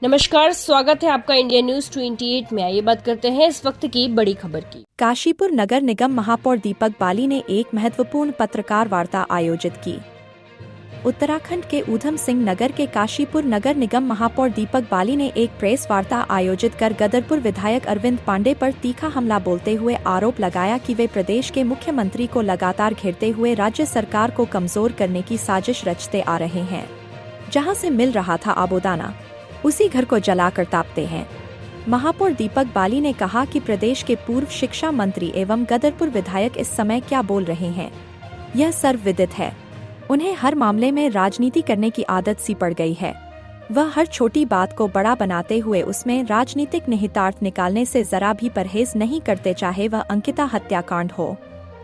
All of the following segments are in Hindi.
नमस्कार, स्वागत है आपका इंडिया न्यूज 28 में। आइए बात करते हैं इस वक्त की बड़ी खबर की। काशीपुर नगर निगम महापौर दीपक बाली ने एक महत्वपूर्ण पत्रकार वार्ता आयोजित की। उत्तराखंड के ऊधम सिंह नगर के काशीपुर नगर निगम महापौर दीपक बाली ने एक प्रेस वार्ता आयोजित कर गदरपुर विधायक अरविंद पांडे पर तीखा हमला बोलते हुए आरोप लगाया कि वे प्रदेश के मुख्यमंत्री को लगातार घेरते हुए राज्य सरकार को कमजोर करने की साजिश रचते आ रहे हैं। जहां से मिल रहा था आबोदाना, उसी घर को जलाकर तापते हैं। महापौर दीपक बाली ने कहा कि प्रदेश के पूर्व शिक्षा मंत्री एवं गदरपुर विधायक इस समय क्या बोल रहे हैं, यह सर्वविदित है। उन्हें हर मामले में राजनीति करने की आदत सी पड़ गई है। वह हर छोटी बात को बड़ा बनाते हुए उसमें राजनीतिक निहितार्थ निकालने से जरा भी परहेज नहीं करते, चाहे वह अंकिता हत्याकांड हो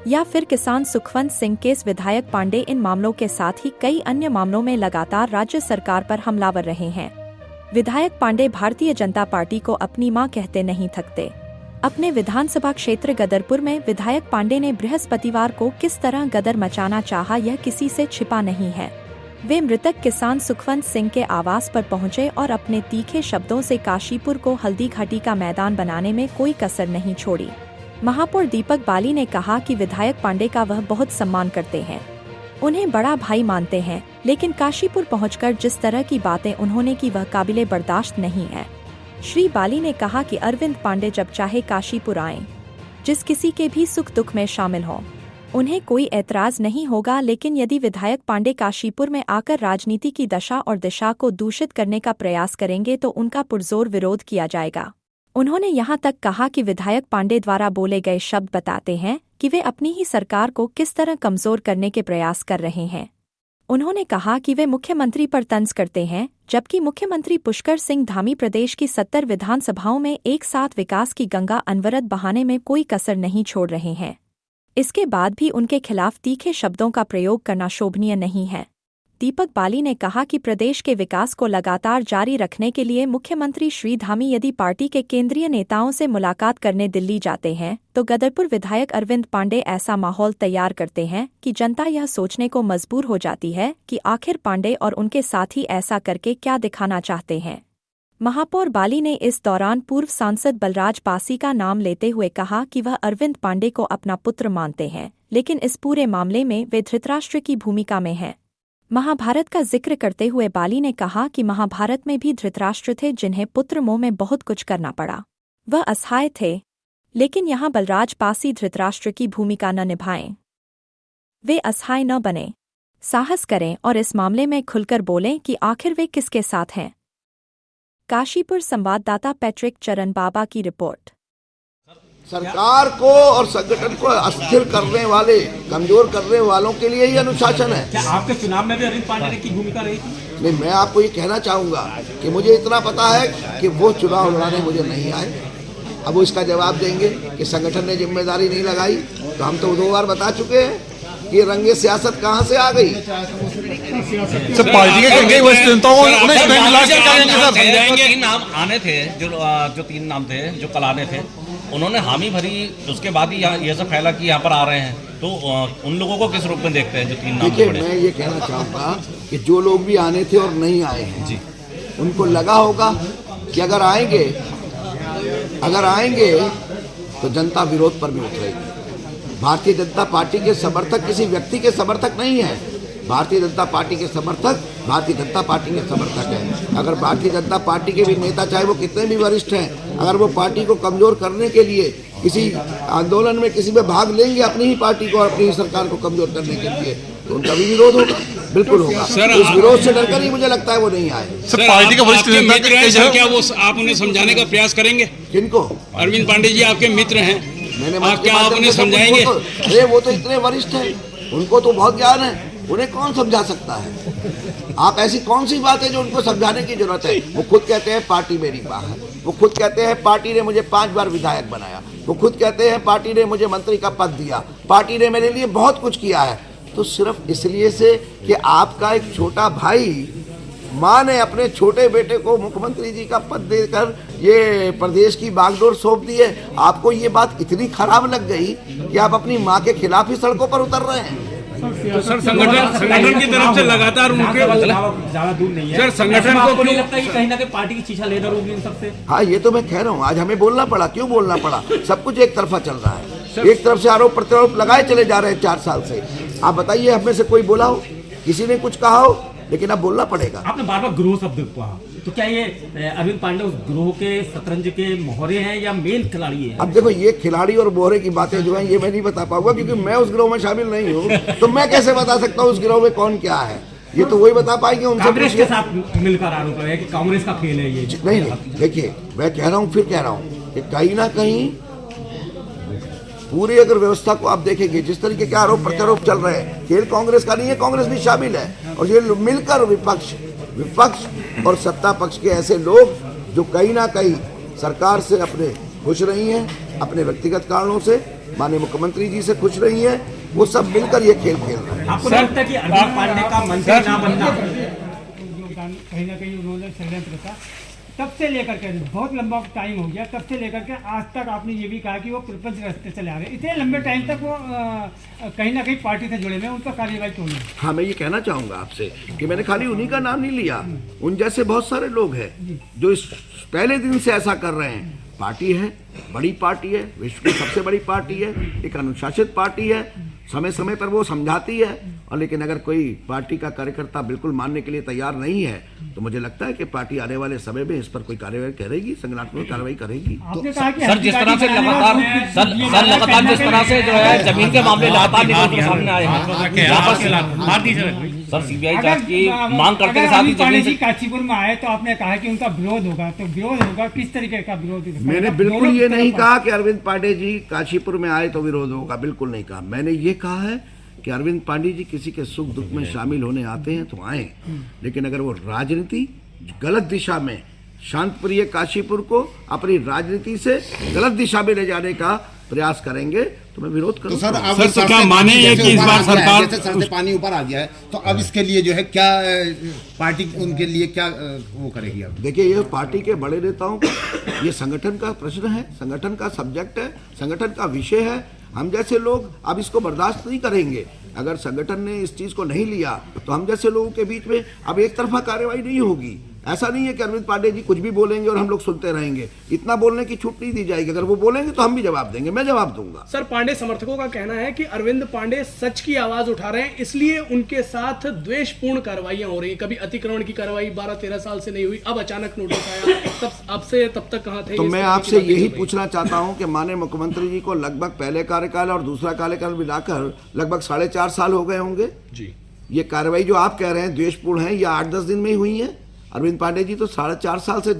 या फिर किसान सुखवंत सिंह केस। विधायक पांडे इन मामलों के साथ ही कई अन्य मामलों में लगातार राज्य सरकार पर हमलावर रहे हैं। विधायक पांडे भारतीय जनता पार्टी को अपनी मां कहते नहीं थकते। अपने विधानसभा क्षेत्र गदरपुर में विधायक पांडे ने बृहस्पतिवार को किस तरह गदर मचाना चाहा, यह किसी से छिपा नहीं है। वे मृतक किसान सुखवंत सिंह के आवास पर पहुंचे और अपने तीखे शब्दों से काशीपुर को हल्दी घाटी का मैदान बनाने में कोई कसर नहीं छोड़ी। महापौर दीपक बाली ने कहा कि विधायक पांडे का वह बहुत सम्मान करते हैं, उन्हें बड़ा भाई मानते हैं, लेकिन काशीपुर पहुंचकर जिस तरह की बातें उन्होंने की वह काबिले बर्दाश्त नहीं है। श्री बाली ने कहा कि अरविंद पांडे जब चाहे काशीपुर आएं, जिस किसी के भी सुख दुख में शामिल हों, उन्हें कोई ऐतराज नहीं होगा। लेकिन यदि विधायक पांडे काशीपुर में आकर राजनीति की दशा और दिशा को दूषित करने का प्रयास करेंगे तो उनका पुरजोर विरोध किया जाएगा। उन्होंने यहाँ तक कहा कि विधायक पांडे द्वारा बोले गए शब्द बताते हैं कि वे अपनी ही सरकार को किस तरह कमजोर करने के प्रयास कर रहे हैं। उन्होंने कहा कि वे मुख्यमंत्री पर तंज करते हैं, जबकि मुख्यमंत्री पुष्कर सिंह धामी प्रदेश की 70 विधानसभाओं में एक साथ विकास की गंगा अनवरत बहाने में कोई कसर नहीं छोड़ रहे हैं। इसके बाद भी उनके खिलाफ तीखे शब्दों का प्रयोग करना शोभनीय नहीं है। दीपक बाली ने कहा कि प्रदेश के विकास को लगातार जारी रखने के लिए मुख्यमंत्री श्री धामी यदि पार्टी के केंद्रीय नेताओं से मुलाकात करने दिल्ली जाते हैं तो गदरपुर विधायक अरविंद पांडे ऐसा माहौल तैयार करते हैं कि जनता यह सोचने को मजबूर हो जाती है कि आखिर पांडे और उनके साथी ऐसा करके क्या दिखाना चाहते हैं। महापौर बाली ने इस दौरान पूर्व सांसद बलराज पासी का नाम लेते हुए कहा कि वह अरविंद पांडे को अपना पुत्र मानते हैं, लेकिन इस पूरे मामले में वे धृतराष्ट्र की भूमिका में हैं। महाभारत का जिक्र करते हुए बाली ने कहा कि महाभारत में भी धृतराष्ट्र थे जिन्हें पुत्र मोह में बहुत कुछ करना पड़ा। वह असहाय थे, लेकिन यहाँ बलराज पासी धृतराष्ट्र की भूमिका न निभाएं। वे असहाय न बने, साहस करें और इस मामले में खुलकर बोलें कि आखिर वे किसके साथ हैं। काशीपुर संवाददाता पैट्रिक चरण बाबा की रिपोर्ट। सरकार को और संगठन को अस्थिर करने वाले, कमजोर करने वालों के लिए ही अनुशासन है। क्या आपके चुनाव में भी अरविंद पांडे की भूमिका रही थी? नहीं, मैं आपको ये कहना चाहूँगा कि मुझे इतना पता है कि वो चुनाव लड़ाने मुझे नहीं आए। अब वो इसका जवाब देंगे कि संगठन ने जिम्मेदारी नहीं लगाई, तो हम तो 2 बार बता चुके हैं कि रंगे सियासत कहाँ से आ गई। सर पार्टी के तीन नाम आने थे, जो 3 नाम थे जो कल आने थे, उन्होंने हामी भरी, उसके बाद ही ये सब फैला कि यहाँ पर आ रहे हैं। तो उन लोगों को किस रूप में देखते हैं जो 3 नाम? देखिए, मैं ये कहना चाहूँगा कि जो लोग भी आने थे और नहीं आए हैं जी, उनको लगा होगा कि अगर आएंगे तो जनता विरोध पर भी उतरेगी। भारतीय जनता पार्टी के समर्थक किसी व्यक्ति के समर्थक नहीं है। भारतीय जनता पार्टी के समर्थक भारतीय जनता पार्टी के समर्थक हैं। अगर भारतीय जनता पार्टी के भी नेता, चाहे वो कितने भी वरिष्ठ हैं, अगर वो पार्टी को कमजोर करने के लिए किसी आंदोलन में किसी में भाग लेंगे, अपनी ही पार्टी को और अपनी ही सरकार को कमजोर करने के लिए, तो उनका भी विरोध होगा, बिल्कुल होगा। इस विरोध से डरकर ही मुझे लगता है वो नहीं आए। सर पार्टी के वरिष्ठ नेता क्या वो आप उन्हें समझाने का प्रयास करेंगे? किनको? अरविंद पांडे जी आपके मित्र हैं, आप उन्हें समझाएंगे? अरे वो तो इतने वरिष्ठ हैं, उनको तो बहुत ज्ञान है, उन्हें कौन समझा सकता है? आप ऐसी कौन सी बात है जो उनको समझाने की जरूरत है? वो खुद कहते हैं पार्टी मेरी मां है, वो खुद कहते हैं पार्टी ने मुझे 5 बार विधायक बनाया, वो खुद कहते हैं पार्टी ने मुझे मंत्री का पद दिया, पार्टी ने मेरे लिए बहुत कुछ किया है। तो सिर्फ इसलिए से कि आपका एक छोटा भाई, माँ ने अपने छोटे बेटे को मुख्यमंत्री जी का पद देकर ये प्रदेश की बागडोर सौंप दी है, आपको ये बात इतनी खराब लग गई कि आप अपनी माँ के खिलाफ ही सड़कों पर उतर रहे हैं। तो सर संगठन की तरफ से लगातार उनके ज्यादा दूर नहीं है सर, संगठन को नहीं लगता कि कहीं ना कहीं पार्टी की चीछा लेदर होगी इन सबसे? हाँ, ये तो मैं कह रहा हूँ, आज हमें बोलना पड़ा। क्यों बोलना पड़ा? सब कुछ एक तरफा चल रहा है, एक तरफ से आरोप प्रत्यारोप लगाए चले जा रहे हैं 4 साल से। आप बताइए, हमें से कोई बोला हो, किसी ने कुछ कहा हो, लेकिन अब बोलना पड़ेगा। आपने बार बार गिरोह शब्द कहा, तो क्या ये अरविंद पांडे उस गिरोह के शतरंज के मोहरे हैं या मेन खिलाड़ी हैं? अब देखो, ये खिलाड़ी और बोहरे की बातें जो हैं, ये मैं नहीं बता पाऊंगा, क्योंकि मैं उस गिरोह में शामिल नहीं हूँ। तो मैं कैसे बता सकता हूँ उस गिरोह में कौन क्या है? ये तो वही बता पाएंगे उनसे। कांग्रेस के साथ मिलकर आरोप है कि कांग्रेस का खेल है ये। नहीं, देखिए, मैं कह रहा हूँ, फिर कह रहा हूँ कि कहीं ना कहीं पूरी अगर व्यवस्था को आप देखेंगे, जिस तरीके के आरोप प्रत्यारोप चल रहे हैं, खेल कांग्रेस का नहीं है, कांग्रेस भी शामिल है। और ये मिलकर विपक्ष और सत्ता पक्ष के ऐसे लोग जो कहीं ना कहीं सरकार से अपने खुश रही हैं, अपने व्यक्तिगत कारणों से, माननीय मुख्यमंत्री जी से खुश रही हैं, वो सब मिलकर ये खेल खेल रहे हैं। आपको लगता है कि अरविंद पांडे का मंत्री ना बनना कहीं ना कहीं उन्होंने षड्यंत्र था, तब से लेकर के बहुत लंबा टाइम हो गया, तब से लेकर के आज तक आपने ये भी कहा कि वो प्रपंच रास्ते चले आ रहे हैं। इतने लंबे टाइम तक वो कहीं ना कहीं पार्टी से जुड़े हुए हैं, उनका कार्यवाही क्यों नहीं? हाँ, मैं ये कहना चाहूँगा आपसे कि मैंने खाली उन्हीं का नाम नहीं लिया, उन जैसे बहुत सारे लोग हैं जो इस पहले दिन से ऐसा कर रहे हैं। पार्टी है, बड़ी पार्टी है, विश्व की सबसे बड़ी पार्टी है, एक अनुशासित पार्टी है, समय समय पर वो समझाती है। और लेकिन अगर कोई पार्टी का कार्यकर्ता बिल्कुल मानने के लिए तैयार नहीं है, तो मुझे लगता है कि पार्टी आने वाले समय में इस पर कोई कार्रवाई करेगी, संगठनात्मक कार्रवाई करेगी। आपने कहा कि सर, जिस तरह से लगातार जिस तरह से जो है जमीन के मामले लगातार निकल सामने आए हैं, सर सीबीआई जांच की मांग करते के साथ ही जमीन से काशीपुर में आए, तो आपने कहा कि उनका विरोध होगा, तो विरोध होगा, किस तरीके का विरोध? मैंने बिल्कुल ये नहीं कहा कि अरविंद पांडे जी काशीपुर में आए तो विरोध होगा, बिल्कुल नहीं कहा। मैंने ये कहा है कि अरविंद पांडे जी किसी के सुख दुख में शामिल होने आते हैं तो आए, लेकिन अगर वो राजनीति गलत दिशा में, शांतप्रिय काशीपुर को अपनी राजनीति से गलत दिशा में ले जाने का प्रयास करेंगे तो मैं विरोध करूंगा। तो सर क्या माने हैं कि इस बार सरकार सर से पानी ऊपर आ गया है, तो अब इसके लिए जो है क्या पार्टी उनके लिए क्या वो करेगी? अब देखिए, ये पार्टी के बड़े नेताओं का ये संगठन का प्रश्न है, संगठन का सब्जेक्ट है, संगठन का विषय है। हम जैसे लोग अब इसको बर्दाश्त नहीं करेंगे। अगर संगठन ने इस चीज को नहीं लिया तो हम जैसे लोगों के बीच में अब एक तरफा कार्रवाई नहीं होगी। ऐसा नहीं है कि अरविंद पांडे जी कुछ भी बोलेंगे और हम लोग सुनते रहेंगे, इतना बोलने की छूट नहीं दी जाएगी। अगर वो बोलेंगे तो हम भी जवाब देंगे, मैं जवाब दूंगा। सर, पांडे समर्थकों का कहना है कि अरविंद पांडे सच की आवाज उठा रहे हैं, इसलिए उनके साथ द्वेषपूर्ण कार्रवाइयां हो रही हैं। कभी अतिक्रमण की कार्रवाई 12-13 साल से नहीं हुई, अब अचानक नोटिस आया, तब तक कहां थे? तो मैं आपसे यही पूछना चाहता हूं कि माननीय मुख्यमंत्री जी को लगभग पहले कार्यकाल और दूसरा कार्यकाल मिलाकर लगभग 4.5 साल हो गए होंगे जी। ये कार्रवाई जो आप कह रहे हैं द्वेषपूर्ण है, या 8-10 दिन में ही हुई है? अरविंद पांडे जी तो 4.5 साल से